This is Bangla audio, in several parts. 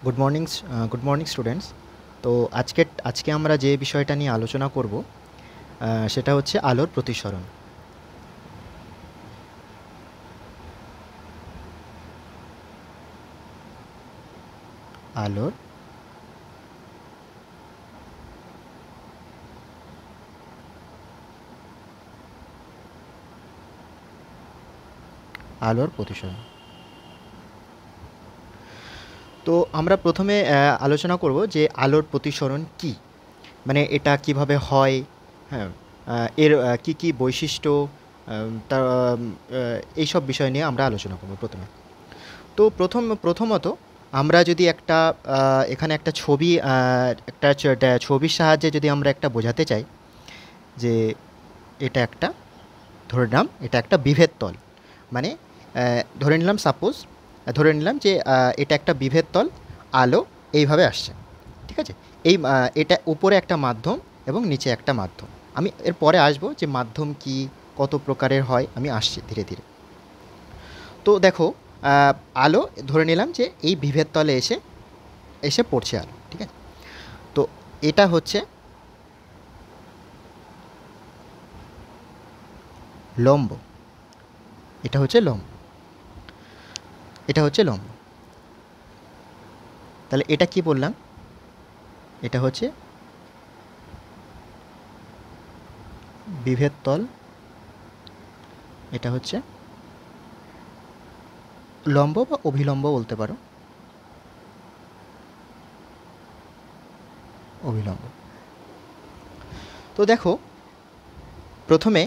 Good morning students. তো আজকে আমরা যে বিষয়টা নিয়ে আলোচনা করব সেটা হচ্ছে আলোর প্রতিসরণ। আলোর আলোর প্রতিসরণ। তো আমরা প্রথমে আলোচনা করব যে আলোর প্রতিসরণ কি, মানে এটা কিভাবে হয়। হ্যাঁ, এর কি কি বৈশিষ্ট্য, তার এইসব বিষয় নিয়ে আমরা আলোচনা করব প্রথমে। তো প্রথমত আমরা যদি এখানে একটা ছবির সাহায্যে যদি আমরা একটা বোঝাতে চাই যে এটা একটা, ধরে নিলাম এটা একটা বিভেদ তল, মানে ধরে নিলাম যে এটা একটা বিভেদ তল, আলো এইভাবে আসছে, ঠিক আছে। এটা উপরে একটা মাধ্যম এবং নিচে একটা মাধ্যম। আমি এর পরে আসবো যে মাধ্যম কি, কত প্রকারের হয়, আমি আসছি ধীরে ধীরে। তো দেখো, আলো ধরে নিলাম যে এই বিভেদ তলে এসে এসে পড়ছে আলো, ঠিক আছে। তো এটা হচ্ছে লম্ব, এটা হচ্ছে লম্ব, এটা হচ্ছে লম্ব। তাহলে এটা কি বললাম, এটা হচ্ছে বিভেদ তল, এটা হচ্ছে লম্ব বা অভিলম্ব বলতে পারো, অভিলম্ব। তো দেখো, প্রথমে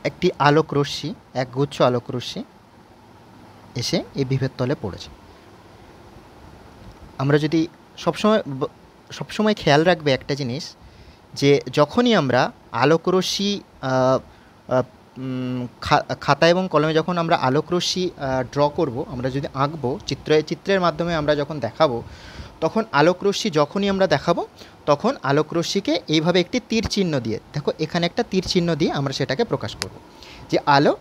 একটি আলোক রশ্মি, একগুচ্ছ আলোক রশ্মি এসে এই বিভেদ তলে পড়েছে। আমরা যদি সবসময় খেয়াল রাখবে একটা জিনিস, যে যখনই আমরা আলোক রশ্মি খাতা এবং কলমে যখন আমরা আলোক রশ্মি ড্র করব, আমরা যদি আঁকবো চিত্রের মাধ্যমে আমরা যখন দেখাবো, তখন আলোক রশ্মি যখনই আমরা দেখাবো, তখন আলোক রশ্মিকে এইভাবে একটি তীর চিহ্ন দিয়ে, দেখো এখানে একটা তীর চিহ্ন দিয়ে আমরা সেটাকে প্রকাশ করব যে আলো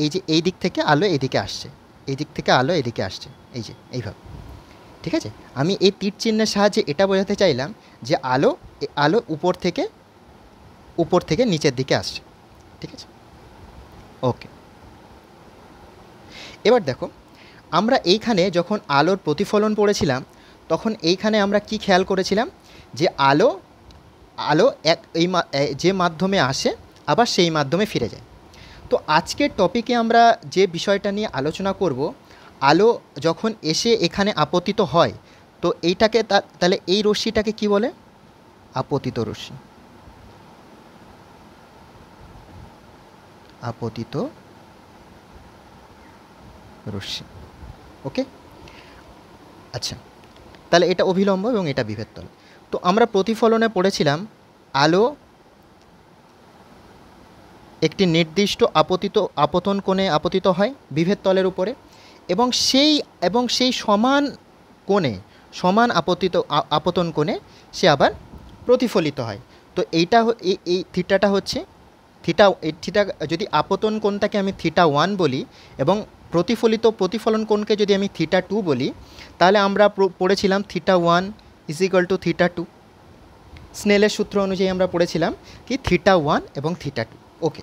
এই যে এই দিক থেকে আলো এদিকে আসছে, এই দিক থেকে আলো এদিকে আসছে, এই যে এইভাবে, ঠিক আছে। আমি এই তীর চিহ্নের সাহায্যে এটা বোঝাতে চাইলাম যে আলো উপর থেকে নিচের দিকে আসছে, ঠিক আছে। ওকে, এবার দেখো, আমরা এইখানে যখন আলোর প্রতিফলন পড়েছিলাম, তখন এইখানে আমরা কি খেয়াল করেছিলাম যে আলো আলো যে মাধ্যমে আসে আবার সেই মাধ্যমে ফিরে যায়। তো আজকের টপিকে আমরা যে বিষয়টা নিয়ে আলোচনা করব, আলো যখন এসে এখানে আপতিত হয়, তো এইটাকে তাহলে এই রশ্মিটাকে কি বলে? আপতিত রশ্মি, আপতিত রশ্মি। ওকে, আচ্ছা, তাহলে এটা অভিলম্ব এবং এটা বিভেদ তল। তো আমরা প্রতিফলনে পড়েছিলাম আলো একটি নির্দিষ্ট আপতন কোণে আপতিত হয় বিভেদ তলের উপরে, এবং সেই সমান কোণে, সমান আপতন কোণে সে আবার প্রতিফলিত হয়। তো এই থিটাটা হচ্ছে থিটা, যদি আপতন কোণটাকে আমি থিটা 1 বলি এবং প্রতিফলন কোণকে যদি আমি থিটা 2 বলি, তাহলে আমরা পড়েছিলাম থিটা 1 = থিটা 2। স্নেলের সূত্র অনুযায়ী আমরা পড়েছিলাম কি থিটা 1 এবং থিটা 2। ওকে,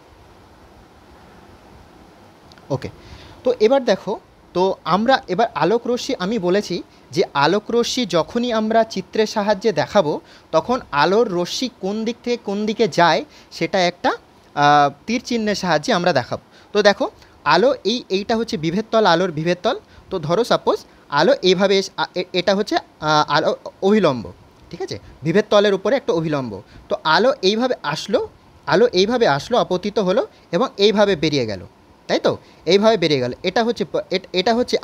ওকে। তো এবার দেখো, তো আমরা এবার আলোক রশ্মি, আমি বলেছি যে আলোক রশ্মি যখনই আমরা চিত্রের সাহায্যে দেখাবো, তখন আলোর রশ্মি কোন দিক থেকে কোন দিকে যায় সেটা একটা তীর চিহ্নের সাহায্যে আমরা দেখাবো। তো দেখো, এইটা হচ্ছে বিভেদ তল, আলোর বিভেদ তল। তো ধরো সাপোজ আলো এইভাবে এটা হচ্ছে আলো অভিলম্ব, ঠিক আছে, বিভেদ তলের উপরে একটা অভিলম্ব। তো আলো এইভাবে আসলো আপতিত হলো এবং এইভাবে বেরিয়ে গেল, তাই তো, এইভাবে বেরিয়ে গেল। এটা হচ্ছে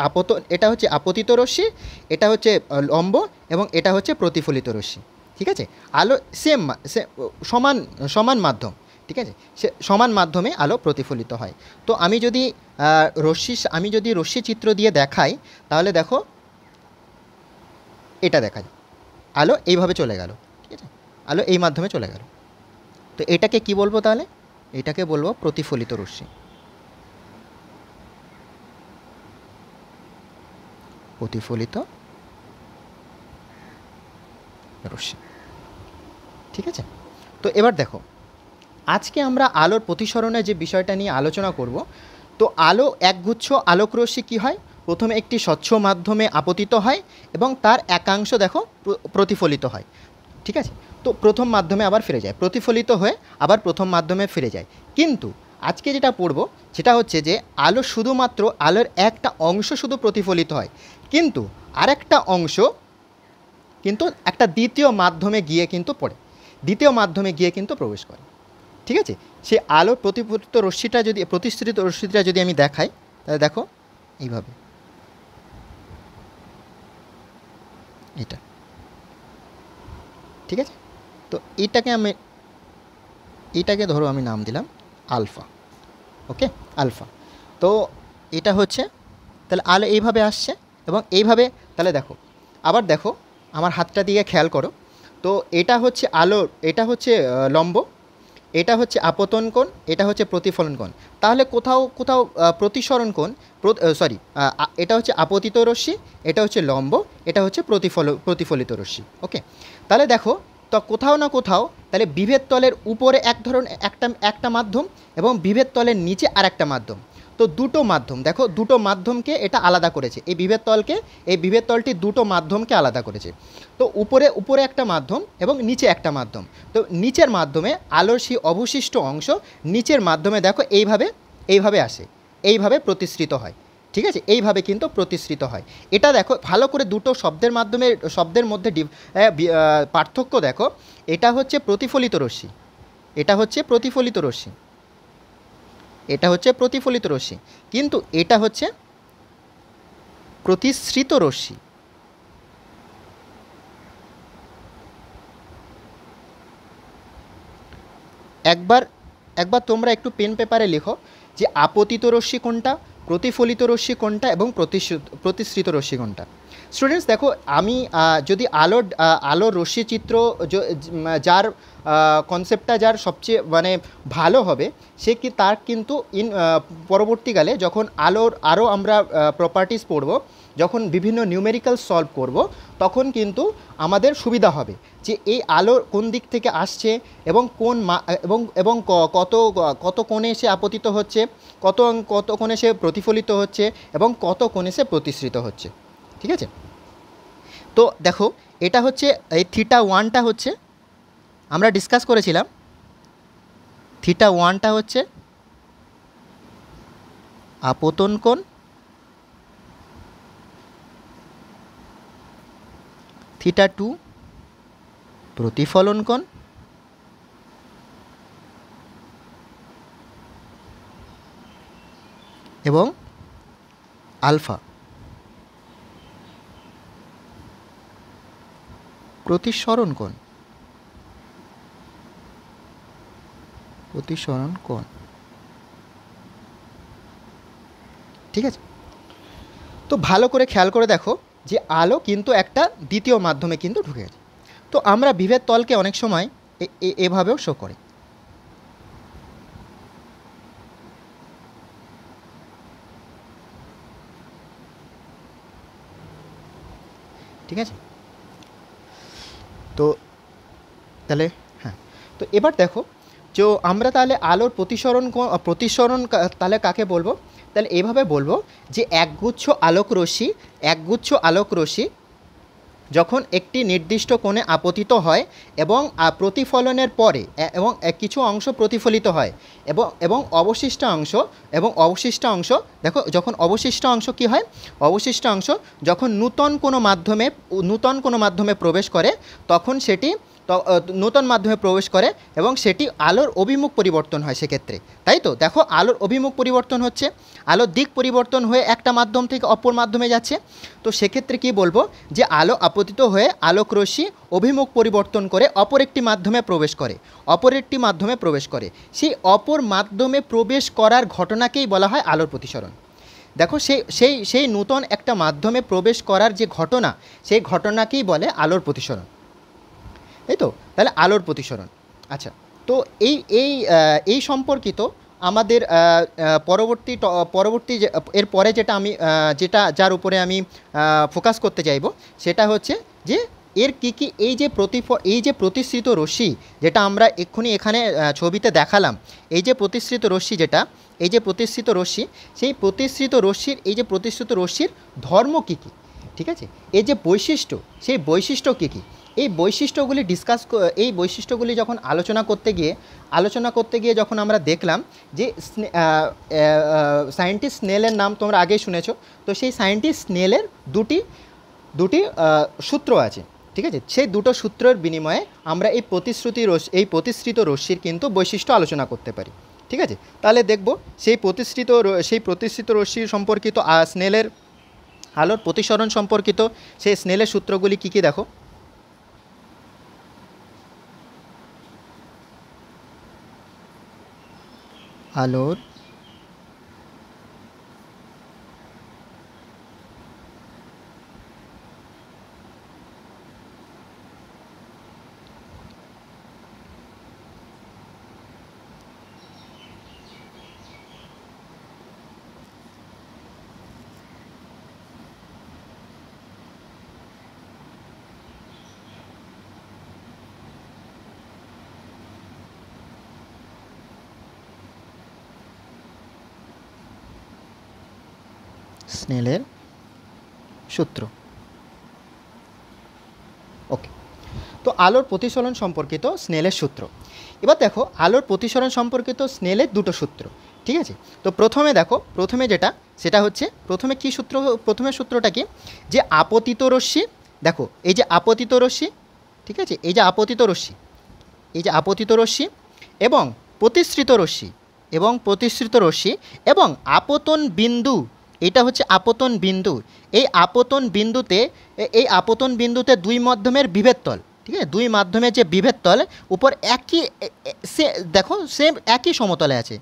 আপতিত রশ্মি, এটা হচ্ছে লম্ব, এবং এটা হচ্ছে প্রতিফলিত রশ্মি, ঠিক আছে। আলো সমান সমান মাধ্যম, ঠিক আছে, সে সমান মাধ্যমে আলো প্রতিফলিত হয়। তো আমি যদি রশ্মি চিত্র দিয়ে দেখাই, তাহলে দেখো এটা দেখা যায়, আলো এইভাবে চলে গেল, ঠিক আছে, আলো এই মাধ্যমে চলে গেল। তো এটাকে কি বলবো তাহলে? এটাকে বলবো প্রতিফলিত রশ্মি। প্রতিফলিত রশ্মি। ঠিক আছে, তো এবার দেখো আজকে আমরা আলোর প্রতিসরণের যে বিষয়টা নিয়ে আলোচনা করব। তো আলো একগুচ্ছ আলোক রশ্মি কী হয়, প্রথমে একটি স্বচ্ছ মাধ্যমে আপতিত হয় এবং তার একাংশ দেখো প্রতিফলিত হয়। ঠিক আছে, তো প্রথম মাধ্যমে আবার ফিরে যায়, প্রতিফলিত হয়ে আবার প্রথম মাধ্যমে ফিরে যায়। কিন্তু আজকে যেটা পড়ব সেটা হচ্ছে যে আলো শুধুমাত্র আলোর একটা অংশ শুধু প্রতিফলিত হয়, কিন্তু আরেকটা অংশ কিন্তু একটা দ্বিতীয় মাধ্যমে গিয়ে কিন্তু পড়ে, দ্বিতীয় মাধ্যমে গিয়ে কিন্তু প্রবেশ করে। ঠিক আছে, সেই আলোর প্রতিফলিত রশ্মিটা যদি প্রতিসৃত রশ্মিটা যদি আমি দেখাই, তাহলে দেখো এইভাবে, এটা ঠিক আছে। তো এটাকে ধরো আমি নাম দিলাম আলফা। ওকে, আলফা। তো এটা হচ্ছে তাহলে আলো এইভাবে আসছে এবং এইভাবে, তাহলে দেখো আবার দেখো আমার হাতটা দিয়ে খেয়াল করো। তো এটা হচ্ছে আলোর, এটা হচ্ছে লম্ব, এটা হচ্ছে আপতন কোণ, এটা হচ্ছে প্রতিফলন কোণ। তাহলে কোথাও কোথাও প্রতিসরণ কোণ, এটা হচ্ছে আপতিত রশ্মি, এটা হচ্ছে লম্ব, এটা হচ্ছে প্রতিফলিত রশ্মি। ওকে, তাহলে দেখো তো কোথাও না কোথাও তাহলে বিভেদ তলের উপরে এক ধরনের একটা মাধ্যম এবং বিভেদ তলের নিচে আর একটা মাধ্যম। তো দুটো মাধ্যম দেখো, দুটো মাধ্যমকে এটা আলাদা করেছে, এই বিভেদ তলটি দুটো মাধ্যমকে আলাদা করেছে। তো উপরে একটা মাধ্যম এবং নিচে একটা মাধ্যম। তো নিচের মাধ্যমে আলোর সেই অবশিষ্ট অংশ নিচের মাধ্যমে দেখো এইভাবে আসে, এইভাবে প্রতিসৃত হয়। ঠিক আছে, এইভাবে কিন্তু প্রতিসৃত হয়। এটা দেখো ভালো করে দুটো শব্দের মধ্যে পার্থক্য দেখো। এটা হচ্ছে প্রতিফলিত রশ্মি, এটা হচ্ছে প্রতিফলিত রশ্মি, এটা হচ্ছে প্রতিফলিত রশ্মি, কিন্তু এটা হচ্ছে প্রতিসৃত রশ্মি। একবার তোমরা একটু পেন পেপারে লেখো যে আপতিত রশ্মি কোনটা, প্রতিফলিত রশ্মি কোনটা এবং প্রতিসৃত রশ্মি কোনটা। স্টুডেন্টস দেখো, আমি যদি আলোর রশ্মি চিত্র যার কনসেপ্টটা যার সবচেয়ে মানে ভালো হবে, তার কিন্তু পরবর্তীকালে যখন আলোর আরও আমরা প্রপার্টিস পড়ব, যখন বিভিন্ন নিউমেরিক্যাল সলভ করব, তখন কিন্তু আমাদের সুবিধা হবে যে এই আলো কোন দিক থেকে আসছে এবং এবং কত কোণে সে আপতিত হচ্ছে, কত কোণে সে প্রতিফলিত হচ্ছে এবং কত কোণে সে প্রতিসৃত হচ্ছে। ঠিক আছে, তো দেখো এটা হচ্ছে এই θ1টা হচ্ছে আমরা ডিসকাস করেছিলাম, θ1টা হচ্ছে আপতন কোণ, θ2 প্রতিফলন কোণ এবং আলফা প্রতিসরণ কোণ। ঠিক আছে, তো ভালো করে খেয়াল করে দেখো যে আলো কিন্তু একটা দ্বিতীয় মাধ্যমে কিন্তু ঢুকে গেছে। তো আমরা বিভেদ তলকে অনেক সময় এভাবেও শো করি। ঠিক আছে, তো তাহলে হ্যাঁ, তো এবার দেখো যে আমরা তাহলে আলোর প্রতিসরণ তাহলে কাকে বলবো, তাহলে এভাবে বলবো যে একগুচ্ছ আলোক রশ্মি যখন একটি নির্দিষ্ট কোণে আপতিত হয় এবং প্রতিফলনের পরে এবং কিছু অংশ প্রতিফলিত হয় এবং অবশিষ্ট অংশ দেখো, যখন অবশিষ্ট অংশ কী হয়, অবশিষ্ট অংশ যখন নূতন কোনো মাধ্যমে প্রবেশ করে, তখন সেটি নূতন মাধ্যমে প্রবেশ করে এবং সেটি আলোর অভিমুখ পরিবর্তন হয় সেক্ষেত্রে। তাই তো দেখো আলোর অভিমুখ পরিবর্তন হচ্ছে, আলোর দিক পরিবর্তন হয়ে একটা মাধ্যম থেকে অপর মাধ্যমে যাচ্ছে। তো সেক্ষেত্রে কি বলবো যে আলো আপতিত হয়ে আলোক রশ্মি অভিমুখ পরিবর্তন করে অপর একটি মাধ্যমে প্রবেশ করে, সেই অপর মাধ্যমে প্রবেশ করার ঘটনাকেই বলা হয় আলোর প্রতিসরণ। দেখো সেই নূতন একটা মাধ্যমে প্রবেশ করার যে ঘটনা, সেই ঘটনাকেই বলে আলোর প্রতিসরণ। এই তো তাহলে আলোর প্রতিসরণ। আচ্ছা, তো এই সম্পর্কিত আমাদের পরবর্তী এরপরে যেটা আমি যার উপরে আমি ফোকাস করতে চাইব সেটা হচ্ছে যে এর কী এই যে প্রতিসৃত রশ্মি যেটা আমরা এক্ষুনি এখানে ছবিতে দেখালাম, এই যে প্রতিসৃত রশ্মি এই যে প্রতিসৃত রশ্মি, সেই প্রতিসৃত রশ্মির ধর্ম কী কী, ঠিক আছে, এই যে বৈশিষ্ট্য, সেই বৈশিষ্ট্য কী কী, এই বৈশিষ্ট্যগুলি যখন আলোচনা করতে গিয়ে যখন আমরা দেখলাম যে সায়েন্টিস্ট স্নেলের নাম তোমরা আগেই শুনেছো, তো সেই সায়েন্টিস্ট স্নেলের দুটি সূত্র আছে, ঠিক আছে, সেই দুটো সূত্রের বিনিময়ে আমরা এই প্রতিসৃত রশ্মির কিন্তু বৈশিষ্ট্য আলোচনা করতে পারি, ঠিক আছে। তাহলে দেখব সেই প্রতিসৃত রশ্মি সম্পর্কিত স্নেলের আলোর প্রতিসরণ সম্পর্কিত সেই স্নেলের সূত্রগুলি কী কী দেখো। আলোর স্নেলের সূত্র, ওকে। তো আলোর প্রতিসরণ সম্পর্কিত স্নেলের সূত্র, এবার দেখো আলোর প্রতিসরণ সম্পর্কিত স্নেলের দুটো সূত্র, ঠিক আছে। তো প্রথমে যেটা সেটা হচ্ছে প্রথমে সূত্রটা কি, যে আপতিত রশ্মি, দেখো এই যে আপতিত রশ্মি, ঠিক আছে, এই যে আপতিত রশ্মি এবং প্রতিসৃত রশ্মি এবং আপতন বিন্দু, এটা হচ্ছে আপতন বিন্দু, এই আপতন বিন্দুতে দুই মাধ্যমের বিভেদ তল, ঠিক আছে, দুই মাধ্যমের যে বিভেদ তল উপর সেম একই সমতলে আছে,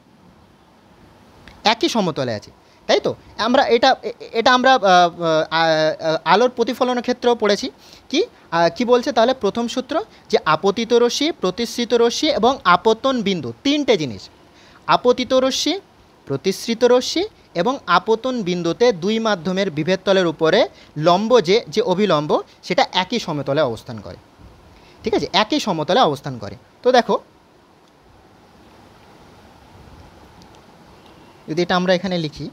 তাই তো। আমরা এটা আমরা আলোর প্রতিফলনের ক্ষেত্রেও পড়েছি। কি বলছে তাহলে প্রথম সূত্র, যে আপতিত রশ্মি, প্রতিসৃত রশ্মি এবং আপতন বিন্দু, তিনটে জিনিস, আপতিত রশ্মি, প্রতিসৃত রশ্মি এবং আপতন বিন্দুতে দুই মাধ্যমের বিভেদ তলের উপরে লম্ব যে অভিলম্ব সেটা একই সমতলে অবস্থান করে, ঠিক আছে, একই সমতলে অবস্থান করে। তো দেখো যদি এটা আমরা এখানে লিখি,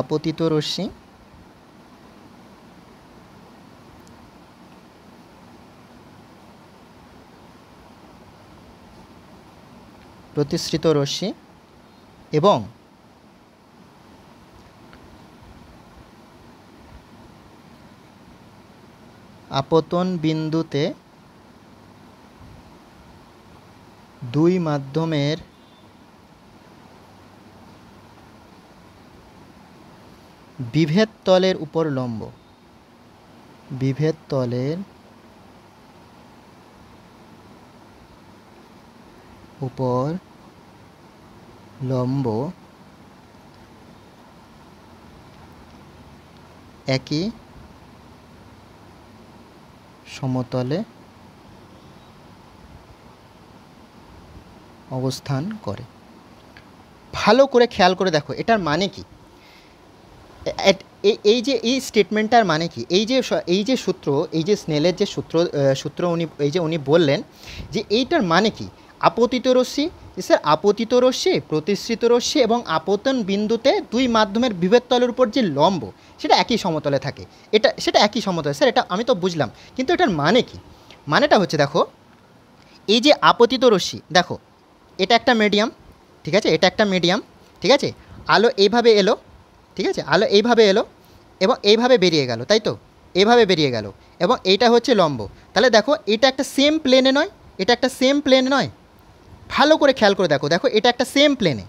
আপতিত রশ্মি, প্রতিসৃত রশ্মি এবং আপতন বিন্দুতে দুই মাধ্যমের বিভেদ তলের উপর লম্ব, বিভেদ তলের উপর লম্ব একই সমতলে অবস্থান করে। ভালো করে খেয়াল করে দেখো এটার মানে কি, এই স্টেটমেন্টটার মানে কি, এই যে সূত্র, এই যে স্নেলের যে সূত্র উনি বললেন যে এইটার মানে কি, আপতিত রশ্মি, স্যার আপতিত রশ্মি, প্রতিসৃত রশ্মি এবং আপতন বিন্দুতে দুই মাধ্যমের বিভেদ তলের উপর যে লম্ব সেটা একই সমতলে থাকে, সেটা একই সমতলে, স্যার এটা আমি তো বুঝলাম, কিন্তু এটার মানে কি, মানেটা হচ্ছে দেখো এই যে আপতিত রশ্মি, দেখো এটা একটা মিডিয়াম, ঠিক আছে, এটা একটা মিডিয়াম, ঠিক আছে, আলো এইভাবে এলো, ঠিক আছে, আলো এইভাবে এলো এবং এইভাবে বেরিয়ে গেল, তাই তো, এইভাবে বেরিয়ে গেল এবং এইটা হচ্ছে লম্ব। তাহলে দেখো এটা একটা সেম প্লেনে নয়, এটা একটা সেম প্লেন নয়, ভালো করে খেয়াল করে দেখো এটা একটা সেম প্লেনে,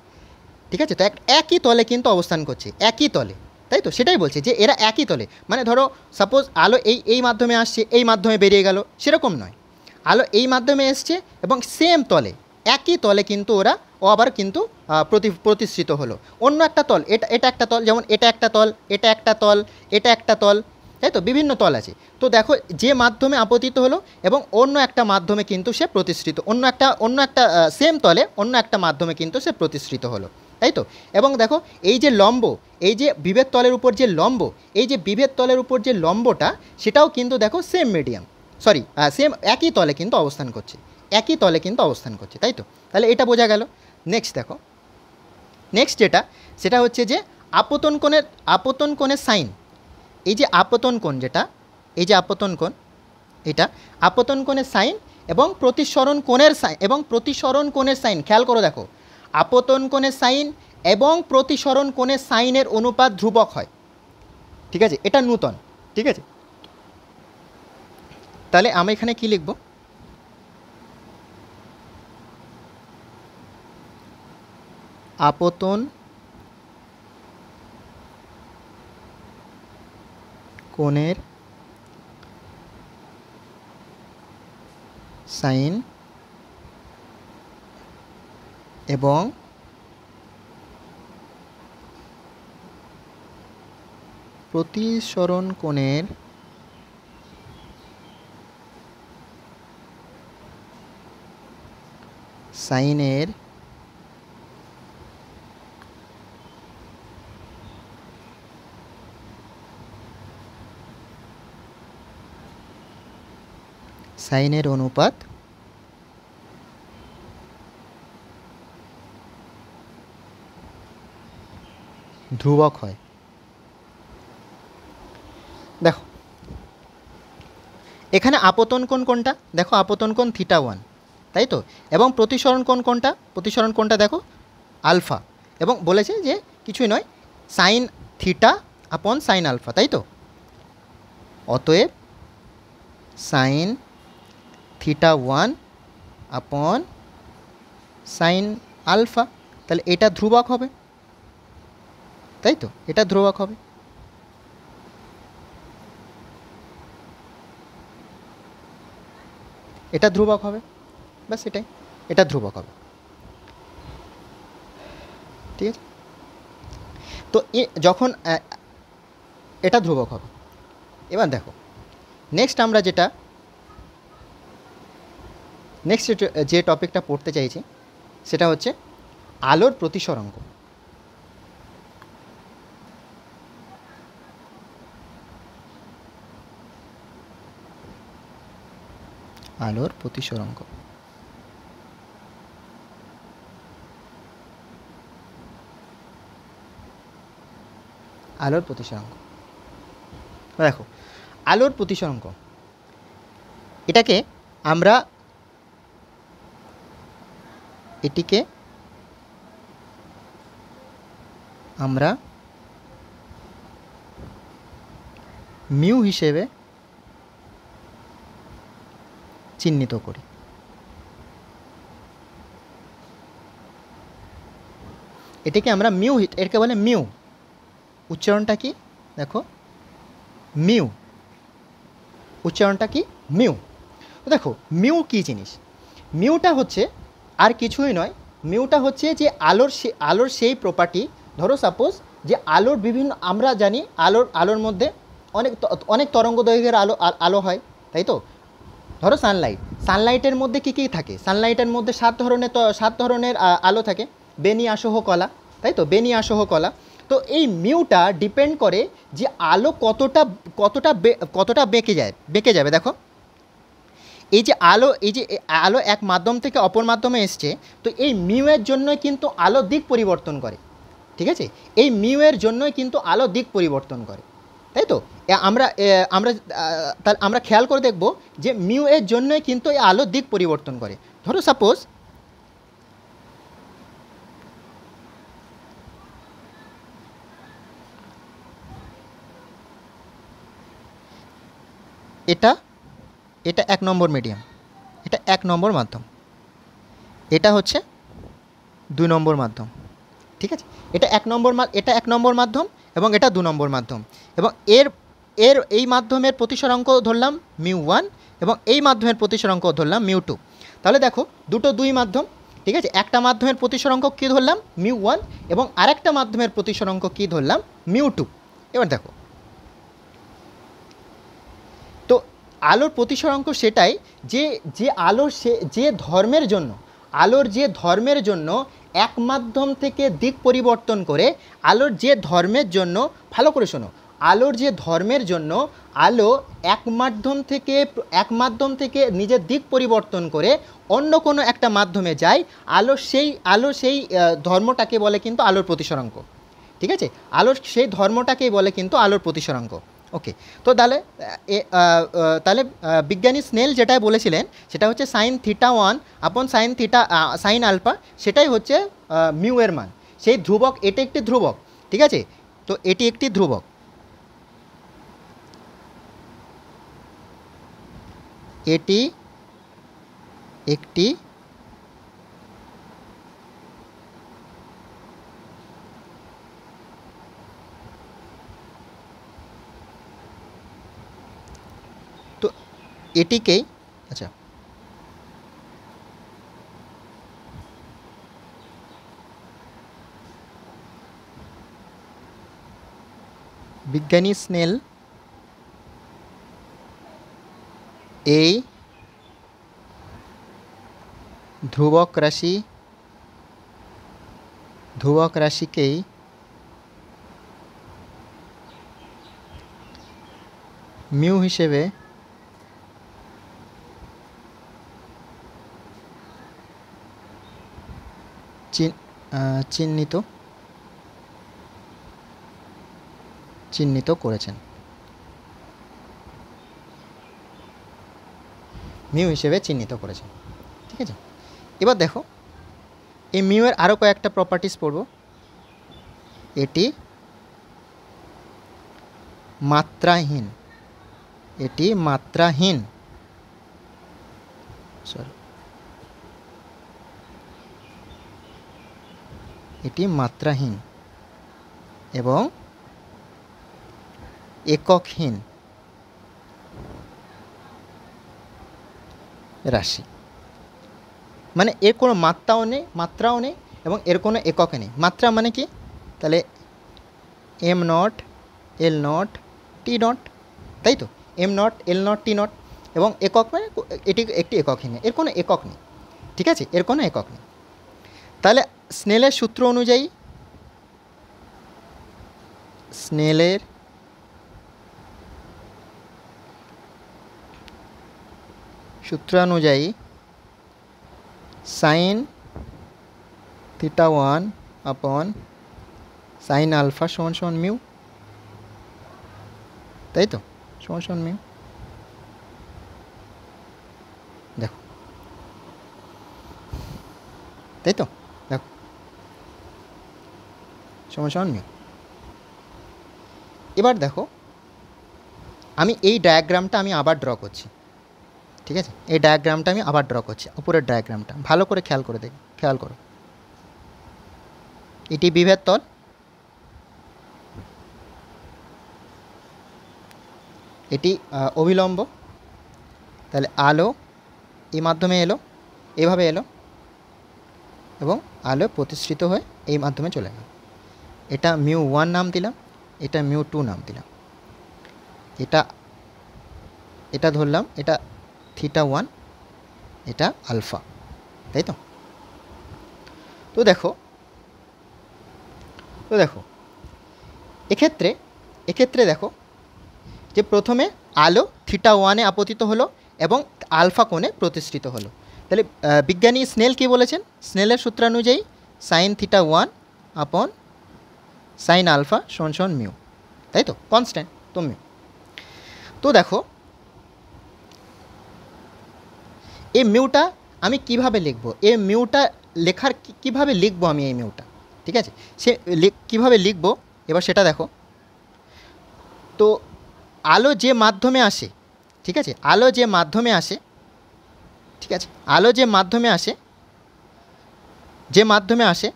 ঠিক আছে, তো একই তলে কিন্তু অবস্থান করছে, একই তলে, তাই তো, সেটাই বলছে যে এরা একই তলে, মানে ধরো সাপোজ আলো এই মাধ্যমে আসছে, এই মাধ্যমে বেরিয়ে গেল, সেরকম নয়, আলো এই মাধ্যমে এসছে এবং সেম তলে, একই তলে কিন্তু ওরা আবার কিন্তু প্রতিসৃত হলো। অন্য একটা তল, এটা একটা তল, যেমন এটা একটা তল, এটা একটা তল, এটা একটা তল, তাই তো, বিভিন্ন তল আছে। তো দেখো যে মাধ্যমে আপতিত হলো এবং অন্য একটা মাধ্যমে কিন্তু সে প্রতিসৃত, অন্য একটা সেম তলে অন্য একটা মাধ্যমে কিন্তু সে প্রতিসৃত হলো, তাই তো। এবং দেখো এই যে লম্ব, এই যে বিভেদ তলের উপর যে লম্ব, এই যে বিভেদ তলের উপর যে লম্বটা, সেটাও কিন্তু দেখো সেম মিডিয়াম, সরি সেম একই তলে কিন্তু অবস্থান করছে, একই তলে কিন্তু অবস্থান করছে, তাই তো। তাহলে এটা বোঝা গেল। নেক্সট দেখো, নেক্সট যেটা, সেটা হচ্ছে যে আপতন কোণের সাইন। এই যে আপতন কোণ যেটা, এই যে আপতন কোণ, এটা আপতন কোণের সাইন এবং প্রতিসরণ কোণের সাইন, খেয়াল করো দেখো, আপতন কোণের সাইন এবং প্রতিসরণ কোণের সাইনের অনুপাত ধ্রুবক হয়, ঠিক আছে, এটা নূতন, ঠিক আছে। তাহলে আমি এখানে কি লিখব, আপতন কোণের সাইন এবং প্রতিসরণ কোণের সাইনের অনুপাত ধ্রুবক হয়। দেখো এখানে আপতন কোণ কোনটা, দেখো আপতন কোণ θ1, তাই তো। এবং প্রতিসরণ কোণ কোনটা, প্রতিসরণ কোণটা দেখো আলফা, এবং বলেছে যে কিছুই নয় সাইন থিটা আপন সাইন আলফা, তাই তো। অতএব সাইন θ1 আপন সাইন আলফা, তাহলে এটা ধ্রুবক হবে, তাই তো, এটা ধ্রুবক হবে। এটা ধ্রুবক হবে, ব্যাস এটাই, এটা ধ্রুবক হবে, ঠিক আছে। তো যখন এটা ধ্রুবক হবে, এবার দেখো নেক্সট আমরা যে টপিকটা পড়তে চাইছি সেটা হচ্ছে আলোর প্রতিসরাঙ্ক। আলোর প্রতিসরাঙ্ক, আলোর প্রতিসরাঙ্ক। দেখো আলোর প্রতিসরাঙ্ক, এটিকে আমরা মিউ হিসেবে চিহ্নিত করি। এটাকে আমরা মিউ, এটাকে বলে মিউ, উচ্চারণটা কি দেখো, মিউ, উচ্চারণটা কি মিউ। দেখো মিউ কি জিনিস, মিউটা হচ্ছে আর কিছুই নয়, মিউটা হচ্ছে যে আলোর সেই প্রপার্টি, ধরো সাপোজ যে আলোর বিভিন্ন, আমরা জানি আলোর মধ্যে অনেক তরঙ্গ দৈর্ঘ্যের আলো হয়, তাই তো। ধরো সানলাইটের মধ্যে কী কী থাকে, সানলাইটের মধ্যে 7 ধরনের আলো থাকে, বেনি আসহ কলা, তাই তো, বেনি আসহ কলা। তো এই মিউটা ডিপেন্ড করে যে আলো কতটা বেঁকে যাবে। দেখো এই যে আলো এক মাধ্যম থেকে অপর মাধ্যমে এসছে, তো এই মিউয়ের জন্যই কিন্তু আলো দিক পরিবর্তন করে, ঠিক আছে, এই মিউয়ের জন্যই কিন্তু আলো দিক পরিবর্তন করে, তাই তো। আমরা খেয়াল করে দেখব যে মিউ এর জন্যই কিন্তু এই আলো দিক পরিবর্তন করে। ধরো সাপোজ এটা 1 নম্বর মিডিয়াম, এটা 1 নম্বর মাধ্যম, এটা হচ্ছে 2 নম্বর মাধ্যম, ঠিক আছে। এটা 1 নম্বর মাধ্যম এবং এটা 2 নম্বর মাধ্যম, এবং এই মাধ্যমের প্রতিসরাঙ্ক ধরলাম μ1 এবং এই মাধ্যমের প্রতিসরাঙ্ক ধরলাম μ2। তাহলে দেখো দুটো 2 মাধ্যম, ঠিক আছে, একটা মাধ্যমের প্রতিসরাঙ্ক কী ধরলাম μ1 এবং আরেকটা মাধ্যমের প্রতিসরাঙ্ক কী ধরলাম μ2। এবার দেখো আলোর প্রতিসরাঙ্ক সেটাই যে যে আলোর যে ধর্মের জন্য আলোর যে ধর্মের জন্য এক মাধ্যম থেকে দিক পরিবর্তন করে আলোর যে ধর্মের জন্য, ভালো করে শোনো, আলোর যে ধর্মের জন্য আলো এক মাধ্যম থেকে নিজের দিক পরিবর্তন করে অন্য কোনো একটা মাধ্যমে যায়, আলো সেই ধর্মটাকে বলে কিন্তু আলোর প্রতিসরাঙ্ক। ঠিক আছে, আলোর সেই ধর্মটাকেই বলে কিন্তু আলোর প্রতিসরাঙ্ক। ওকে, তো তাহলে বিজ্ঞানী স্নেল যেটা বলেছিলেন সেটা হচ্ছে সাইন থিটা 1 আপন সাইন আলফা, সেটাই হচ্ছে মিউ এর মান, সেই ধ্রুবক, এটা একটি ধ্রুবক। ঠিক আছে, তো এটি একটি ধ্রুবক, এটি একটি তো এটিকেই, আচ্ছা, বিজ্ঞানী স্নেল এই ধ্রুবক রাশিকেই মিউ হিসেবে চিহ্নিত করেছেন, মিউ হিসেবে চিহ্নিত করেছেন। ঠিক আছে, এবার দেখো এই মিউ এর আরও কয়েকটা প্রপার্টিস পড়ব। এটি মাত্রাহীন, এটি মাত্রাহীন এবং এককহীন রাশি, মানে এর কোনো মাত্রাও নেই এবং এর কোনো একক নেই। মাত্রা মানে কি, তাহলে am not, L not, T not, তাই তো, am not, L not, T not, এবং একক মানে এটি একটি এককহীন, এর কোনো একক নেই। ঠিক আছে, এর কোনো একক নেই। তাহলে স্নেলের সূত্র অনুযায়ী, সাইন থিটা 1 আপন সাইন আলফা সমান মিউ, তাই তো, সমান মিউ। দেখো, তাই তো, দেখো সমান মিউ। এবার দেখো আমি এই ডায়াগ্রামটা আমি আবার ড্র করছি। ঠিক আছে, এই ডায়াগ্রামটা আমি আবার ড্র করছি, উপরের ডায়াগ্রামটা ভালো করে খেয়াল করো। এটি বিভেদ তল, এটি অভিলম্ব, তাহলে আলো এই মাধ্যমে এলো, এভাবে এলো এবং আলো প্রতিসৃত হয়ে এই মাধ্যমে চলে গেল। এটা মিউ 1 নাম দিলাম, এটা মিউ 2 নাম দিলাম, এটা ধরলাম এটা থিটা 1, এটা আলফা, তাই তো। তো দেখো এক্ষেত্রে দেখো যে প্রথমে আলো থিটা 1-এ আপতিত হলো এবং আলফা কোণে প্রতিষ্ঠিত হলো। তাহলে বিজ্ঞানী স্নেল কী বলেছেন, স্নেলের সূত্রানুযায়ী সাইন থিটা 1 আপন সাইন আলফা সমান মিউ, তাই তো, কনস্ট্যান্ট তো মিউ। তো দেখো এই মিউটা আমি কিভাবে লিখব, এই মিউটা কিভাবে লিখবো আমি এই মিউটা, ঠিক আছে, সে কিভাবে লিখব এবার সেটা দেখো। তো আলো যে মাধ্যমে আসে, ঠিক আছে, আলো যে মাধ্যমে আসে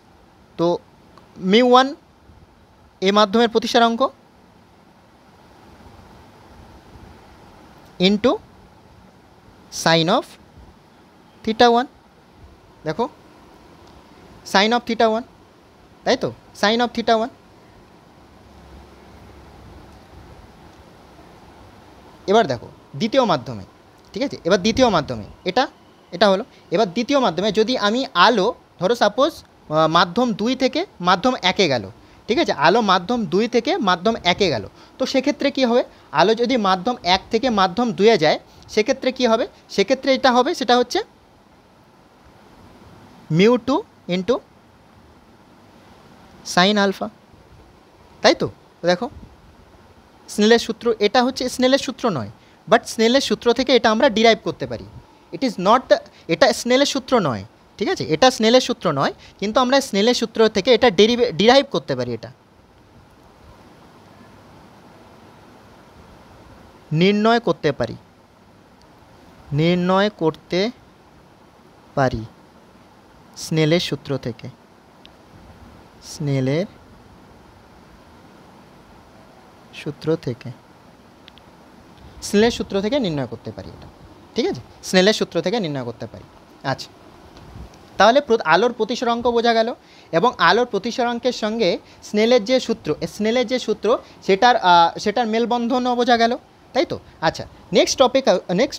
তো মিউ 1 এই মাধ্যমের প্রতিসরাঙ্ক ইন্টু সাইন অফ থিটা 1, দেখো সাইন অফ থিটা 1, তাই তো, সাইন অফ থিটা 1। এবার দেখো দ্বিতীয় মাধ্যমে, ঠিক আছে। এবার দ্বিতীয় মাধ্যমে এটা হলো। এবার দ্বিতীয় মাধ্যমে যদি আমি আলো ধরো সাপোজ মাধ্যম 2 থেকে মাধ্যম 1-এ গেল, ঠিক আছে, আলো মাধ্যম 2 থেকে মাধ্যম 1-এ গেল, তো সেক্ষেত্রে কী হবে, আলো যদি মাধ্যম 1 থেকে মাধ্যম 2-এ যায় সেক্ষেত্রে কী হবে, সেক্ষেত্রে এটা হবে, সেটা হচ্ছে μ2 ইন্টু সাইন আলফা, তাই তো। দেখো স্নেলের সূত্র, এটা হচ্ছে স্নেলের সূত্র নয়, বাট স্নেলের সূত্র থেকে এটা আমরা ডিরাইভ করতে পারি। ইট ইজ নট দ্য, এটা স্নেলের সূত্র নয়, ঠিক আছে, এটা স্নেলের সূত্র নয়, কিন্তু আমরা স্নেলের সূত্র থেকে এটা ডিরাইভ করতে পারি, এটা নির্ণয় করতে পারি স্নেলের সূত্র থেকে, স্নেলের সূত্র থেকে নির্ণয় করতে পারি এটা, ঠিক আছে, স্নেলের সূত্র থেকে নির্ণয় করতে পারি। আচ্ছা, তাহলে আলোর প্রতিসরাঙ্ক বোঝা গেল, এবং আলোর প্রতিসরাঙ্কের সঙ্গে স্নেলের যে সূত্র সেটার মেলবন্ধনও বোঝা গেল, তাই তো। আচ্ছা, নেক্সট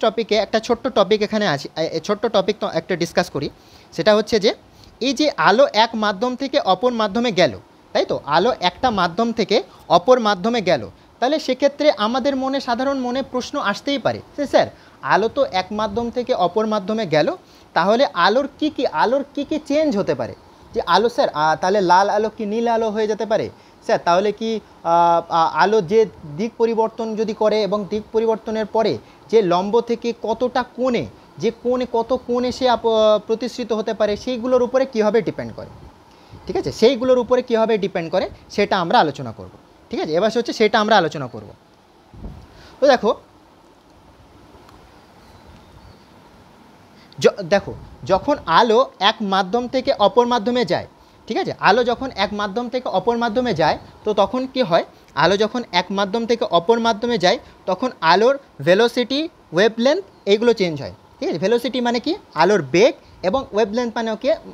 টপিকে একটা ছোট্ট টপিক এখানে আছে, ছোট্ট টপিক তো একটা ডিসকাস করি। সেটা হচ্ছে যে এই যে আলো এক মাধ্যম থেকে অপর মাধ্যমে গেল, তাই তো, আলো একটা মাধ্যম থেকে অপর মাধ্যমে গেল, তাহলে সেক্ষেত্রে আমাদের সাধারণ মনে প্রশ্ন আসতেই পারে যে স্যার আলো তো এক মাধ্যম থেকে অপর মাধ্যমে গেল, তাহলে আলোর কি কি চেঞ্জ হতে পারে, যে আলো স্যার তাহলে লাল আলো কি নীল আলো হয়ে যেতে পারে স্যার, তাহলে কি আলো যে দিক পরিবর্তন যদি করে এবং দিক পরিবর্তনের পরে যে লম্ব থেকে কতটা কোণে, যে কত কোণে সে প্রতিসৃত হতে পারে, সেইগুলোর উপরে কীভাবে ডিপেন্ড করে, ঠিক আছে, সেইগুলোর উপরে কীভাবে ডিপেন্ড করে সেটা আমরা আলোচনা করব, ঠিক আছে। এবার হচ্ছে সেটা আমরা আলোচনা করব। তো দেখো যখন আলো এক মাধ্যম থেকে অপর মাধ্যমে যায়, ঠিক আছে, আলো যখন এক মাধ্যম থেকে অপর মাধ্যমে যায়, তো তখন কি হয়, আলো যখন এক মাধ্যম থেকে অপর মাধ্যমে যায় তখন আলোর ভেলোসিটি, ওয়েভলেন্থ এইগুলো চেঞ্জ হয়, ঠিক আছে। ভেলোসিটি মানে কি, আলোর বেগ, এবং ওয়েভলেন্থ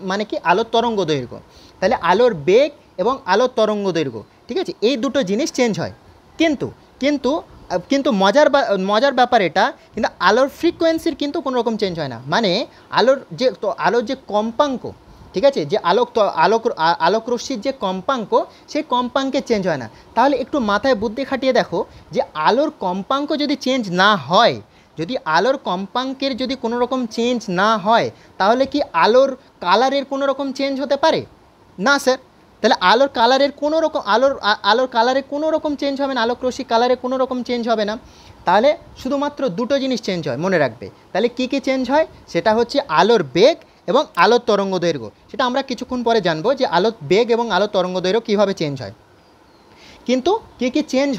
মানে কি আলোর তরঙ্গ দৈর্ঘ্য। তাহলে আলোর বেগ এবং আলোর তরঙ্গ দৈর্ঘ্য, ঠিক আছে, এই দুটো জিনিস চেঞ্জ হয়। কিন্তু মজার ব্যাপার এটা, কিন্তু আলোর ফ্রিকোয়েন্সির কিন্তু কোনো রকম চেঞ্জ হয় না, মানে আলোর যে কম্পাঙ্ক, ঠিক আছে, যে আলোক রশ্মির যে কম্পাঙ্ক, সেই কম্পাঙ্কে চেঞ্জ হয় না। তাহলে একটু মাথায় বুদ্ধি খাটিয়ে দেখো যে আলোর কম্পাঙ্ক যদি চেঞ্জ না হয়, যদি আলোর কম্পাঙ্কের যদি কোনো রকম চেঞ্জ না হয়, তাহলে কি আলোর কালারের কোনো রকম চেঞ্জ হতে পারে না স্যার। তাহলে আলোর কালারের কোনো রকম চেঞ্জ হবে না, আলোক রশ্মি কালারে কোনো রকম চেঞ্জ হবে না। তাহলে শুধুমাত্র দুটো জিনিস চেঞ্জ হয়, মনে রাখবে। তাহলে কি চেঞ্জ হয়, সেটা হচ্ছে আলোর বেগ এবং আলোর তরঙ্গ দৈর্ঘ্য। সেটা আমরা কিছুক্ষণ পরে জানবো যে আলোর বেগ এবং আলোর তরঙ্গ দৈর্ঘ্য কীভাবে চেঞ্জ হয়। কিন্তু কি চেঞ্জ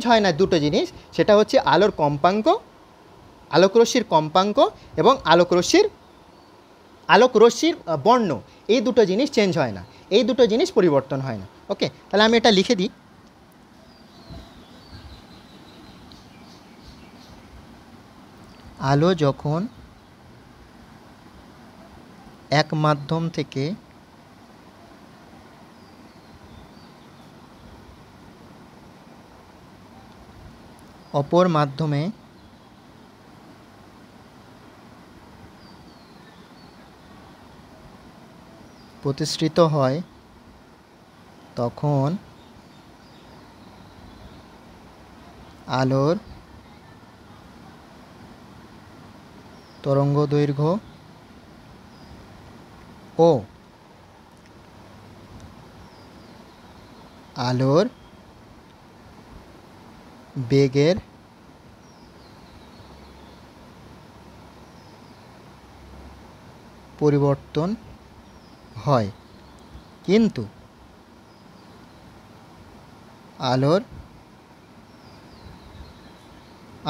হয় না দুটো জিনিস, সেটা হচ্ছে আলোর কম্পাঙ্ক, আলোক রশ্মির কম্পাঙ্ক, এবং আলোক রশ্মির বর্ণ, এই দুটো জিনিস চেঞ্জ হয় না, এই দুটো জিনিস পরিবর্তন হয় না। ওকে, তাহলে আমি এটা লিখে দিই। আলো যখন এক মাধ্যম থেকে অপর মাধ্যমে প্রতিসৃত হয়, তখন আলোর তরঙ্গদৈর্ঘ্য ও আলোর বেগের পরিবর্তন হয়, কিন্তু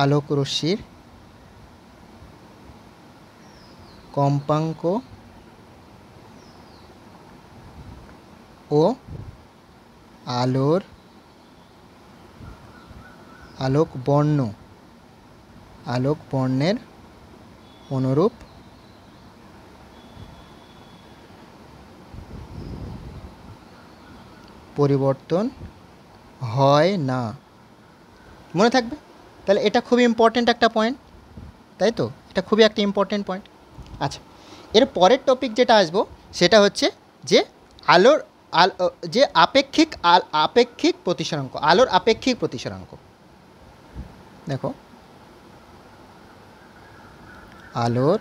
আলোক রশ্মির কম্পাঙ্ক ও আলোক বর্ণের অনুরূপ পরিবর্তন হয় না। মনে থাকবে, তাহলে এটা খুবই ইম্পর্ট্যান্ট একটা পয়েন্ট, তাই তো? এটা খুবই একটা ইম্পর্ট্যান্ট পয়েন্ট। আচ্ছা, এর পরের টপিক যেটা আসবো সেটা হচ্ছে যে আলোর যে আপেক্ষিক প্রতিসরাঙ্ক, আলোর আপেক্ষিক প্রতিসরাঙ্ক। দেখো, আলোর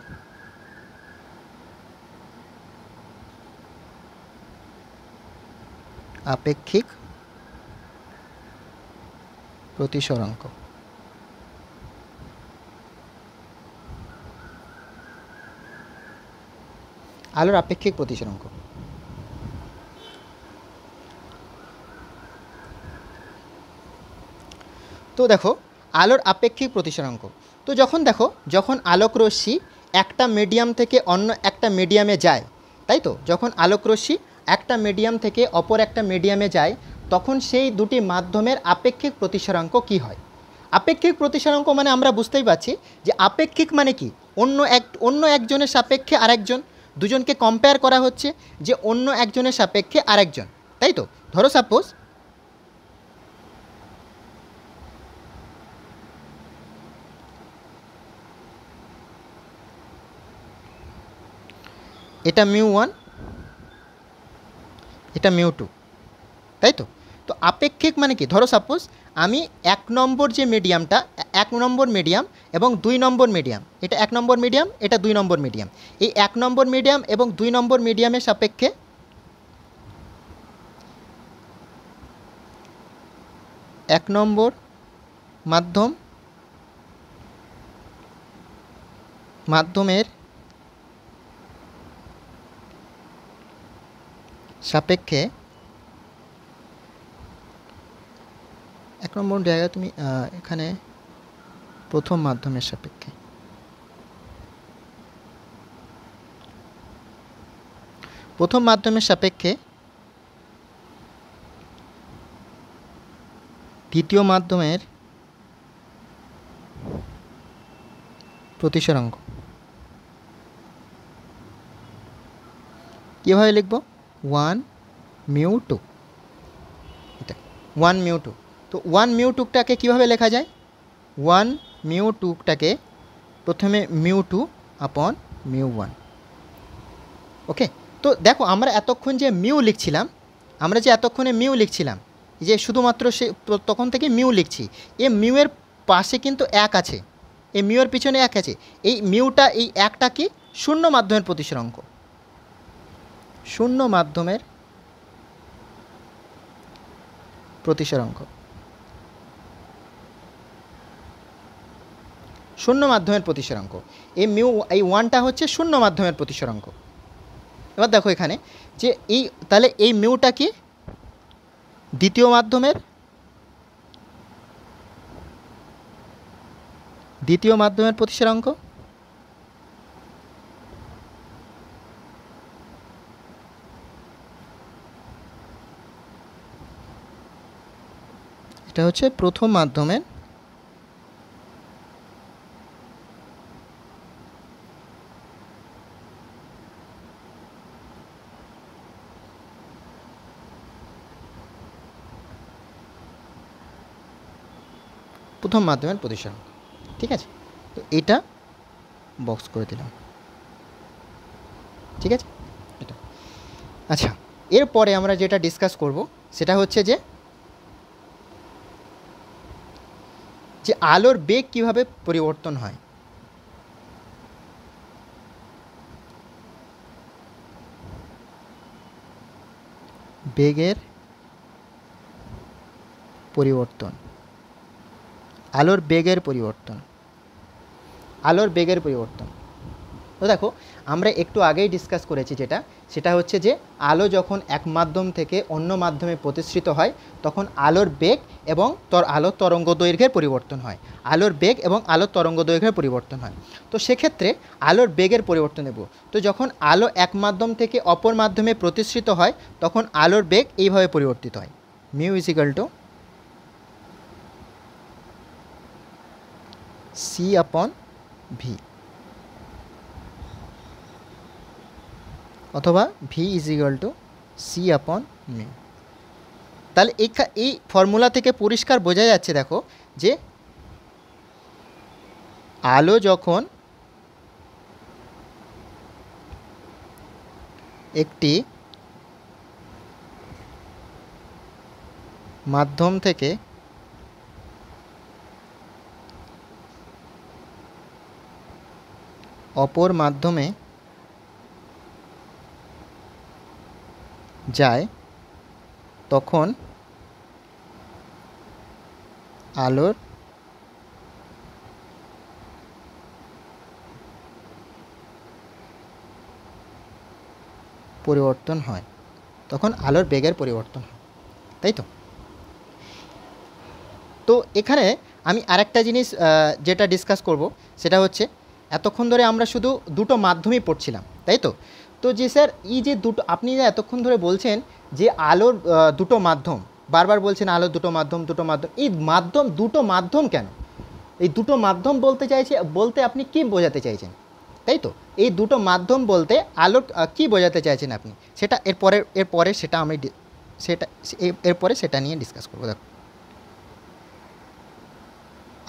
আপেক্ষিক প্রতিসরাঙ্ক। আলোর আপেক্ষিক প্রতিসরাঙ্ক। তো দেখো, আলোর আপেক্ষিক প্রতিসরাঙ্ক। তো যখন আলোকরশ্মি একটা মিডিয়াম থেকে অন্য একটা মিডিয়ামে যায়, তাই তো? যখন আলোকরশ্মি একটা মিডিয়াম থেকে অপর একটা মিডিয়ামে যায়, তখন সেই দুটি মাধ্যমের আপেক্ষিক প্রতিসরাঙ্ক কি হয়? আপেক্ষিক প্রতিসরাঙ্ক মানে আমরা বুঝতেই পারছি যে আপেক্ষিক মানে কি, অন্য একজনের সাপেক্ষে আরেকজন, দুজনকে কম্পেয়ার করা হচ্ছে যে অন্য একজনের সাপেক্ষে আরেকজন, তাই তো? ধরো সাপোজ এটা μ1, এটা μ2, তাই তো? তো আপেক্ষিক মানে কি? ধরো সাপোজ আমি এক নম্বর মিডিয়াম এবং 2 নম্বর মিডিয়াম, এটা 1 নম্বর মিডিয়াম, এটা 2 নম্বর মিডিয়াম, এই 1 নম্বর মিডিয়াম এবং 2 নম্বর মিডিয়ামের সাপেক্ষে এক নম্বর মাধ্যমের সাপেক্ষে, এক নম্বর জায়গায় তুমি এখানে প্রথম মাধ্যমের সাপেক্ষে, প্রথম মাধ্যমের সাপেক্ষে দ্বিতীয় মাধ্যমের প্রতিসরাঙ্ক কীভাবে লিখব? 1 μ2, এটা 1 μ2। তো 1 μ2টাকে কীভাবে লেখা যায়? 1 μ2টাকে প্রথমে μ2 আপন μ1। ওকে, তো দেখো আমরা এতক্ষণ যে এতক্ষণে মিউ লিখছিলাম, যে শুধুমাত্র তখন থেকে মিউ লিখছি, এ মিউয়ের পাশে কিন্তু 1 আছে, এই মিউয়ের পিছনে 1 আছে, এই মিউটা, এই 1টা কি? শূন্য মাধ্যমের প্রতিসরাঙ্ক, শূন্য মাধ্যমের প্রতিসরাঙ্ক, শূন্য মাধ্যমের প্রতিসরাঙ্ক। এই 1টা হচ্ছে শূন্য মাধ্যমের প্রতিসরাঙ্ক। এবার দেখো এখানে যে তাহলে এই মিউটা কি? দ্বিতীয় মাধ্যমের প্রতিসরাঙ্ক। এটা হচ্ছে প্রথম মাধ্যমের প্রতিসরাঙ্ক। ঠিক আছে, তো এটা বক্স করে দিলাম, ঠিক আছে এটা। আচ্ছা, এরপরে আমরা যেটা ডিসকাস করব সেটা হচ্ছে যে আলোর বেগ কিভাবে পরিবর্তন হয়। বেগের পরিবর্তন, আলোর বেগের পরিবর্তন। তো দেখো, আমরা একটু আগেই ডিসকাস করেছি সেটা হচ্ছে যে আলো যখন এক মাধ্যম থেকে অন্য মাধ্যমে প্রতিসৃত হয়, তখন আলোর বেগ এবং আলোর তরঙ্গ দৈর্ঘ্যের পরিবর্তন হয়, তো সেক্ষেত্রে আলোর বেগের পরিবর্তন নেব। তো যখন আলো এক মাধ্যম থেকে অপর মাধ্যমে প্রতিসৃত হয়, তখন আলোর বেগ এইভাবে পরিবর্তিত হয়, mu is equal to C upon V, অথবা V is equal to C upon mu. তাহলে এই ফর্মুলা থেকে পরিষ্কার বোঝা যাচ্ছে, দেখো, যে আলো যখন একটি মাধ্যম থেকে অপর মাধ্যমে যায় তখন আলোর পরিবর্তন হয়, তখন আলোর বেগের পরিবর্তন হয়, তাই তো? তো এখানে আমি আরেকটা জিনিস যেটা ডিসকাস করব সেটা হচ্ছে, এতক্ষণ ধরে আমরা শুধু দুটো মাধ্যমই পড়ছিলাম, তাই তো? তো যে স্যার এই যে দুটো আপনি যে এতক্ষণ ধরে বলছেন যে আলোর দুটো মাধ্যম, বারবার বলছেন আলোর দুটো মাধ্যম, এই মাধ্যম দুটো মাধ্যম কেন? এই দুটো মাধ্যম বলতে আপনি কি বোঝাতে চাইছেন, তাই তো? এই দুটো মাধ্যম বলতে আলোর কি বোঝাতে চাইছেন আপনি, সেটা এরপরে সেটা আমি এরপরে সেটা নিয়ে ডিসকাস করবো। দেখো,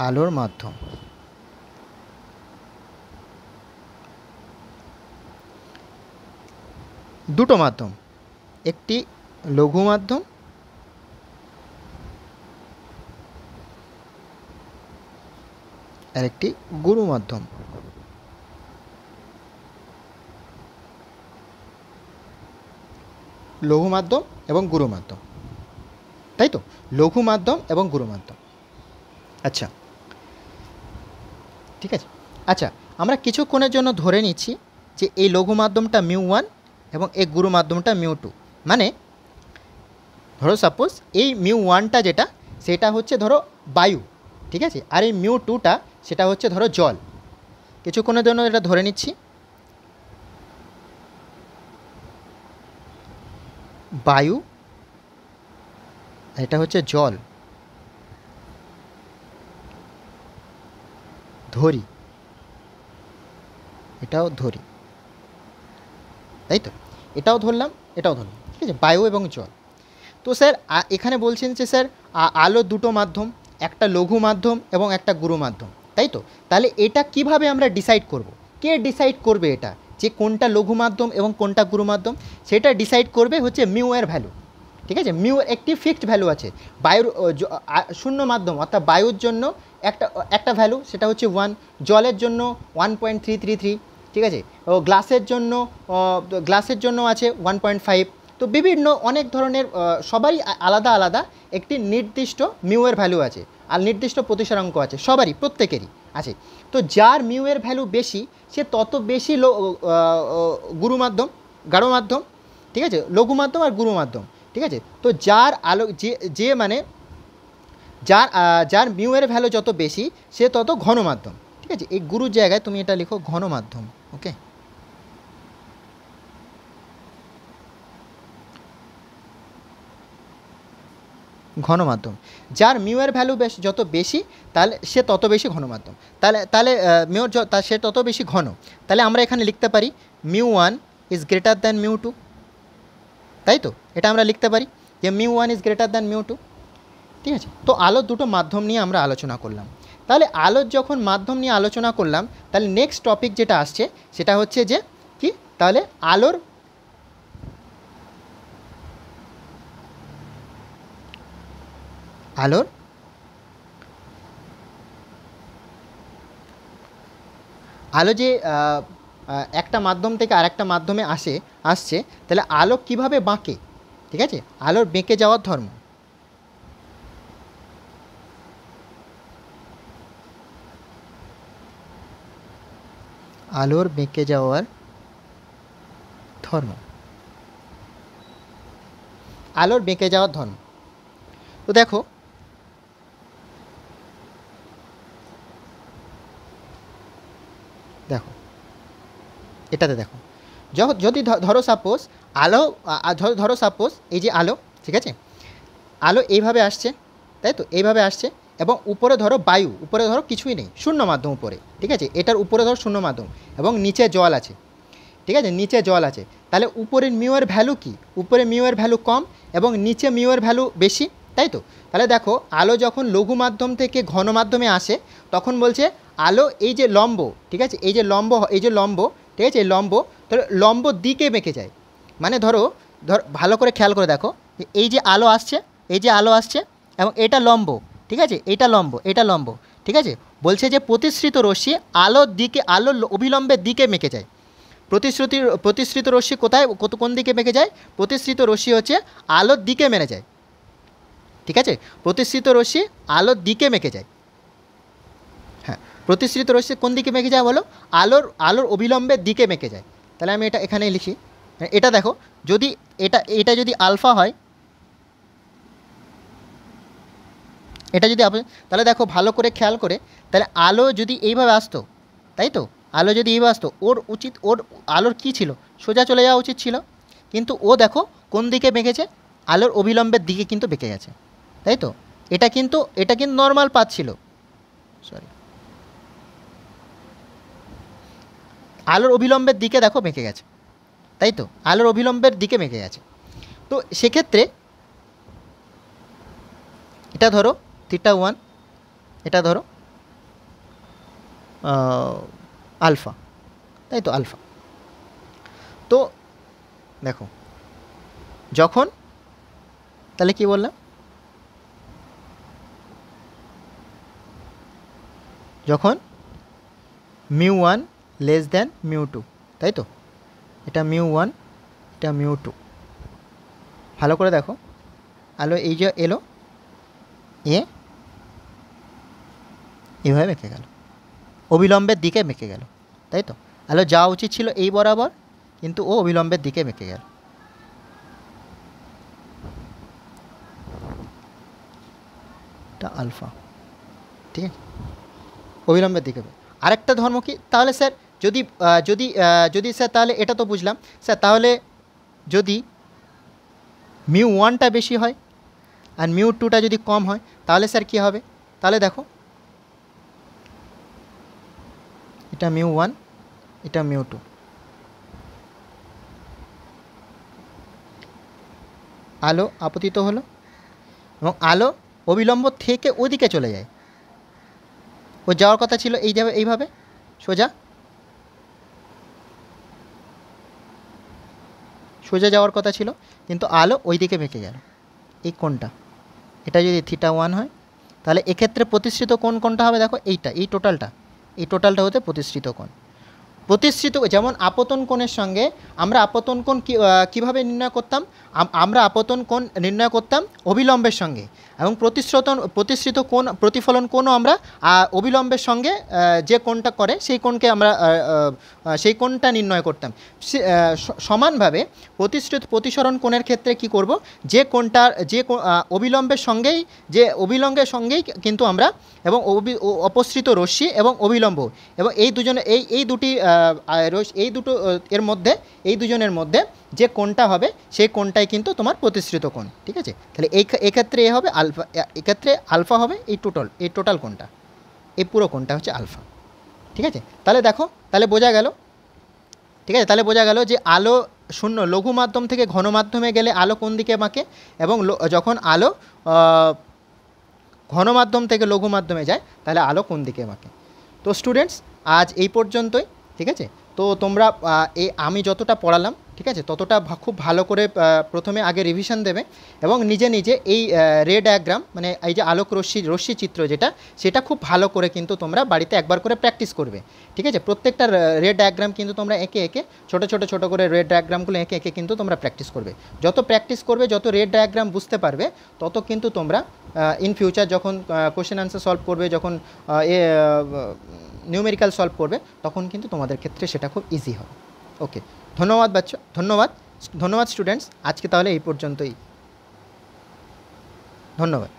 আলোর মাধ্যম, দুটো মাধ্যম, একটি লঘু মাধ্যম আর একটি গুরু মাধ্যম। লঘু মাধ্যম এবং গুরু মাধ্যম, তাই তো? লঘু মাধ্যম এবং গুরু মাধ্যম। আচ্ছা, ঠিক আছে। আচ্ছা, আমরা কিছুক্ষণের জন্য ধরে নিচ্ছি যে এই লঘু মাধ্যমটা μ1 এবং এই গুরু মাধ্যমটা μ2। মানে ধরো সাপোজ এই μ1টা যেটা, সেটা হচ্ছে ধরো বায়ু, ঠিক আছে? আর এই μ2টা সেটা হচ্ছে ধরো জল। কিছুক্ষণের জন্য এটা ধরে নিচ্ছি, বায়ু, এটা হচ্ছে জল, ধরি, এটাও ধরি, তাই তো? এটাও ধরলাম, এটাও ধরলাম, ঠিক আছে? বায়ু এবং জল। তো স্যার এখানে বলছেন যে স্যার আলো দুটো মাধ্যম, একটা লঘু মাধ্যম এবং একটা গুরু মাধ্যম, তাই তো? তাহলে এটা কিভাবে আমরা ডিসাইড করব? কে ডিসাইড করবে এটা যে কোনটা লঘু মাধ্যম এবং কোনটা গুরু মাধ্যম? সেটা ডিসাইড করবে হচ্ছে মিউ এর ভ্যালু, ঠিক আছে? মিউ একটি ফিক্সড ভ্যালু আছে। বায়ুর শূন্য মাধ্যম অর্থাৎ বায়ুর জন্য একটা ভ্যালু, সেটা হচ্ছে 1, জলের জন্য 1.333, ঠিক আছে? ও গ্লাসের জন্য আছে 1.5। তো বিভিন্ন অনেক ধরনের সবারই আলাদা আলাদা একটি নির্দিষ্ট মিউ এর ভ্যালু আছে, আর নির্দিষ্ট প্রতিসরাঙ্ক আছে, সবারই, প্রত্যেকেরই আছে। তো যার মিউ এর ভ্যালু বেশি সে তত বেশি গুরু মাধ্যম, গাঢ় মাধ্যম, ঠিক আছে? লঘু মাধ্যম আর গুরু মাধ্যম, ঠিক আছে? তো যার যে মানে যার মিউ এর ভ্যালু যত বেশি সে তত ঘন মাধ্যম, ঠিক আছে? এই গুরুর জায়গায় তুমি এটা লিখো ঘন মাধ্যম, ওকে? ঘন মাধ্যম, যার মিউ এর ভ্যালু যত বেশি তাহলে সে তত বেশি ঘন মাধ্যম, তাহলে মিউর সে তত বেশি ঘন। তাহলে আমরা এখানে লিখতে পারি μ1 ইজ গ্রেটার দ্যান μ2, তাই তো? এটা আমরা লিখতে পারি যে μ1 ইজ গ্রেটার দ্যান μ2, ঠিক আছে? তো আলোর দুটো মাধ্যম নিয়ে আমরা আলোচনা করলাম। তাহলে আলোর যখন মাধ্যম নিয়ে আলোচনা করলাম, তাহলে নেক্সট টপিক যেটা আসছে সেটা হচ্ছে যে কি, তাহলে আলোর আলো যে একটা মাধ্যম থেকে আরেকটা মাধ্যমে আসছে, তাহলে আলো কিভাবে বাঁকে, ঠিক আছে? আলোর বেঁকে যাওয়ার ধর্ম, আলোর বেঁকে যাওয়ার ধর্ম, আলোর বেঁকে যাওয়ার ধর্ম। তো দেখো, এটাতে দেখো, যদি ধরো সাপোজ আলো, ধরো সাপোজ এই যে আলো, ঠিক আছে? আলো এইভাবে আসছে, তাই তো? এইভাবে আসছে, এবং উপরে ধরো বায়ু, উপরে ধরো কিছুই নেই, শূন্য মাধ্যম উপরে, ঠিক আছে? এটার উপরে ধরো শূন্য মাধ্যম এবং নিচে জল আছে, ঠিক আছে? নিচে জল আছে। তাহলে উপরের মিউ এর ভ্যালু কি? উপরে মিউ এর ভ্যালু কম এবং নিচে মিউ এর ভ্যালু বেশি, তাই তো? তাহলে দেখো, আলো যখন লঘু মাধ্যম থেকে ঘন মাধ্যমে আসে তখন বলছে আলো এই যে লম্ব, ঠিক আছে, এই যে লম্ব, ঠিক আছে, এই লম্ব, তাহলে লম্ব দিকে বেঁকে যায়। মানে ধরো ভালো করে খেয়াল করে দেখো, এই যে আলো আসছে, এই যে আলো আসছে এবং এটা লম্ব, ঠিক আছে, এটা লম্ব, এটা লম্ব, ঠিক আছে। বলছে যে প্রতিসৃত রশ্মি আলোর দিকে, আলোর অভিলম্বের দিকে মেকে যায়। প্রতিসৃত রশ্মি কোথায়, কোন দিকে মেকে যায়? প্রতিসৃত রশ্মি হচ্ছে আলোর দিকে মেনে যায়, ঠিক আছে। প্রতিসৃত রশ্মি আলোর দিকে মেকে যায়। হ্যাঁ, প্রতিসৃত রশ্মি কোন দিকে মেকে যায় বলো? আলোর অবিলম্বের দিকে মেকে যায়। তাহলে আমি এটা এখানে লিখি। এটা দেখো, যদি এটা যদি আলফা হয়, এটা যদি তাহলে দেখো ভালো করে খেয়াল করে, তাহলে আলো যদি এইভাবে আসতো, তাই তো, আলো যদি এইভাবে আসতো, ওর আলোর কী ছিল? সোজা চলে যাওয়া উচিত ছিল, কিন্তু ও দেখো কোন দিকে বেঁকেছে? আলোর অবিলম্বের দিকে কিন্তু বেঁকে গেছে, তাই তো। এটা কিন্তু নর্মাল পাথ ছিল, সরি, আলোর অবিলম্বের দিকে দেখো বেঁকে গেছে, তাই তো, আলোর অবিলম্বের দিকে বেঁকে গেছে। তো সেক্ষেত্রে এটা ধরো θ1, এটা ধরো আলফা, তাই তো, আলফা। তো দেখো যখন, তাহলে কি বললাম, যখন μ1 লেস দ্যান μ2, তাই তো, এটা μ1, এটা μ2। ভালো করে দেখো, আলো এই যে এলো, এভাবে মেকে গেল, অবিলম্বের দিকে মেকে গেল, তাই তো। আলো যাওয়া উচিত ছিল এই বরাবর, কিন্তু ও অবিলম্বের দিকে মেকে গেল। এটা আলফা, ঠিক আছে, অবিলম্বের দিকে। আরেকটা ধর্ম কি তাহলে স্যার? যদি স্যার, তাহলে এটা তো বুঝলাম স্যার, তাহলে যদি μ1টা বেশি হয় আর μ2টা যদি কম হয়, তাহলে স্যার কী হবে? তাহলে দেখো, এটা μ1, এটা μ2, আলো আপতিত হলো এবং আলো অবিলম্ব থেকে ওদিকে চলে যায়। ও যাওয়ার কথা ছিল এইভাবে সোজা যাওয়ার কথা ছিল, কিন্তু আলো ওই দিকে বেঁকে গেল। এই কোণটা, এটা যদি θ1 হয়, তাহলে এক্ষেত্রে প্রতিসৃত কোণ কোনটা হবে? দেখো এইটা, এই টোটালটা হতে প্রতিসৃত কোণ। প্রতিসৃত যেমন আপতন কোণের সঙ্গে আমরা আপতন কোণ কীভাবে নির্ণয় করতাম? আমরা আপতন কোণ নির্ণয় করতাম অবিলম্বের সঙ্গে, এবং প্রতিসৃত কোণ, প্রতিফলন কোণও আমরা অবিলম্বের সঙ্গে যে কোণটা করে সেই কোণকে আমরা সেই কোণটা নির্ণয় করতাম। সমানভাবে প্রতিসরণ কোণের ক্ষেত্রে কি করব? যে কোণটার অবিলম্বের সঙ্গেই কিন্তু আমরা, এবং অপসৃত রশ্মি এবং অবিলম্ব, এবং এই দুটো এর মধ্যে, এই দুজনের মধ্যে যে কোণটা হবে সেই কোণটাই কিন্তু তোমার প্রতিসৃত কোণ, ঠিক আছে। তাহলে এক্ষেত্রে হবে আলফা, এক্ষেত্রে আলফা হবে এই টোটাল কোণটা, এই পুরো কোণটা হচ্ছে আলফা, ঠিক আছে। তাহলে দেখো, তাহলে বোঝা গেল, ঠিক আছে, তাহলে বোঝা গেল যে আলো শূন্য লঘু মাধ্যম থেকে ঘন মাধ্যমে গেলে আলো কোন দিকে বাঁকে, এবং যখন আলো ঘন মাধ্যম থেকে লঘু মাধ্যমে যায় তাহলে আলো কোন দিকে বাঁকে। তো স্টুডেন্টস, আজ এই পর্যন্তই, ঠিক আছে। তো তোমরা আমি যতটা পড়ালাম, ঠিক আছে, ততটা খুব ভালো করে প্রথমে আগে রিভিশন দেবে, এবং নিজে নিজে এই রে ডায়াগ্রাম, মানে এই যে আলোক রশ্মি চিত্র সেটা খুব ভালো করে কিন্তু তোমরা বাড়িতে একবার করে প্র্যাকটিস করবে, ঠিক আছে। প্রত্যেকটা রে ডায়াগ্রাম কিন্তু তোমরা একে ছোটো করে রে ডায়াগ্রামগুলো একে কিন্তু তোমরা প্র্যাকটিস করবে। যত প্র্যাকটিস করবে, যত রে ডায়াগ্রাম বুঝতে পারবে, তত কিন্তু তোমরা ইন ফিউচার যখন কোশ্চেন আনসার সলভ করবে, যখন নিউমেরিক্যাল সলভ করবে, তখন কিন্তু তোমাদের ক্ষেত্রে সেটা খুব ইজি হবে। ওকে, ধন্যবাদ বাচ্চা, ধন্যবাদ স্টুডেন্টস। আজকে তাহলে এই পর্যন্তই, ধন্যবাদ।